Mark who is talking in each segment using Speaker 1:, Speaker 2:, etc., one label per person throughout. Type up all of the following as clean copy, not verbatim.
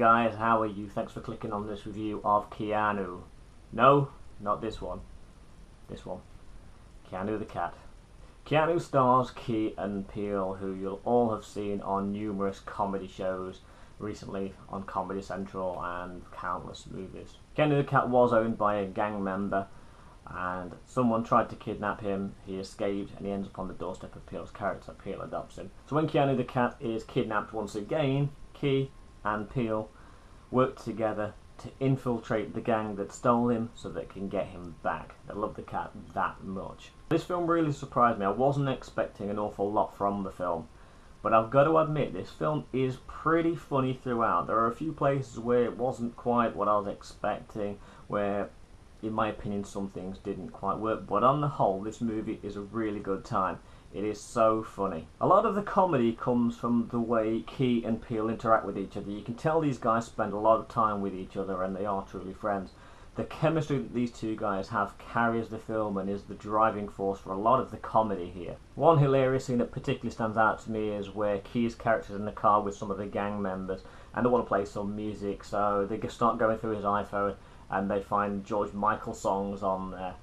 Speaker 1: guys, how are you? Thanks for clicking on this review of Keanu. No, not this one. This one. Keanu the cat. Keanu stars Key and Peele, who you'll all have seen on numerous comedy shows recently on Comedy Central and countless movies. Keanu the cat was owned by a gang member, and someone tried to kidnap him. He escaped and he ends up on the doorstep of Peele's character. Peele adopts him. So when Keanu the cat is kidnapped once again, Key and Peele work together to infiltrate the gang that stole him so they can get him back. They love the cat that much. This film really surprised me. I wasn't expecting an awful lot from the film, but I've got to admit this film is pretty funny throughout. There are a few places where it wasn't quite what I was expecting, where in my opinion some things didn't quite work, but on the whole this movie is a really good time. It is so funny. A lot of the comedy comes from the way Key and Peele interact with each other. You can tell these guys spend a lot of time with each other and they are truly friends. The chemistry that these two guys have carries the film and is the driving force for a lot of the comedy here. One hilarious scene that particularly stands out to me is where Key's character is in the car with some of the gang members and they want to play some music, so they start going through his iPhone and they find George-Michael songs on there,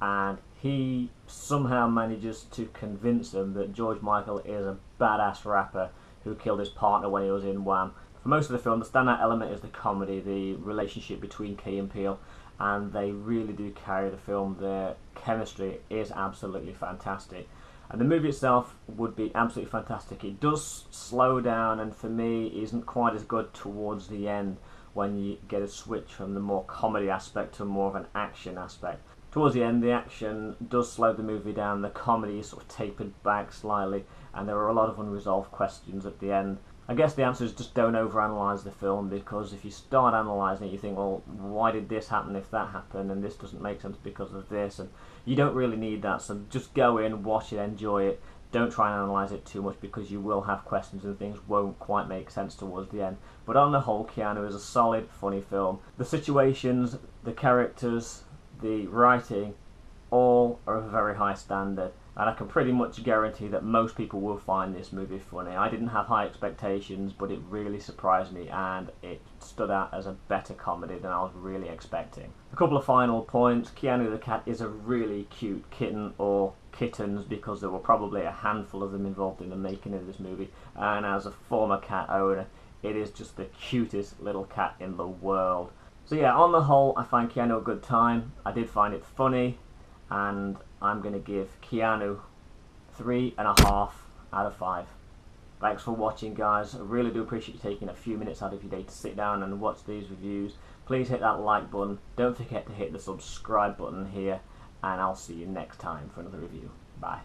Speaker 1: and he somehow manages to convince them that George-Michael is a badass rapper who killed his partner when he was in Wham. For most of the film, the standout element is the comedy, the relationship between Key and Peele, and they really do carry the film. Their chemistry is absolutely fantastic. And the movie itself would be absolutely fantastic. It does slow down and for me isn't quite as good towards the end when you get a switch from the more comedy aspect to more of an action aspect. Towards the end, the action does slow the movie down, the comedy is sort of tapered back slightly, and there are a lot of unresolved questions at the end. I guess the answer is just don't overanalyze the film, because if you start analysing it, you think, well, why did this happen if that happened, and this doesn't make sense because of this, and you don't really need that, so just go in, watch it, enjoy it. Don't try and analyse it too much because you will have questions and things won't quite make sense towards the end. But on the whole, Keanu is a solid, funny film. The situations, the characters, the writing, all are of a very high standard, and I can pretty much guarantee that most people will find this movie funny. I didn't have high expectations, but it really surprised me and it stood out as a better comedy than I was really expecting. A couple of final points. Keanu the cat is a really cute kitten, or kittens, because there were probably a handful of them involved in the making of this movie, and as a former cat owner, it is just the cutest little cat in the world. So yeah, on the whole, I find Keanu a good time. I did find it funny, and I'm going to give Keanu 3.5 out of 5. Thanks for watching, guys. I really do appreciate you taking a few minutes out of your day to sit down and watch these reviews. Please hit that like button. Don't forget to hit the subscribe button here, and I'll see you next time for another review. Bye.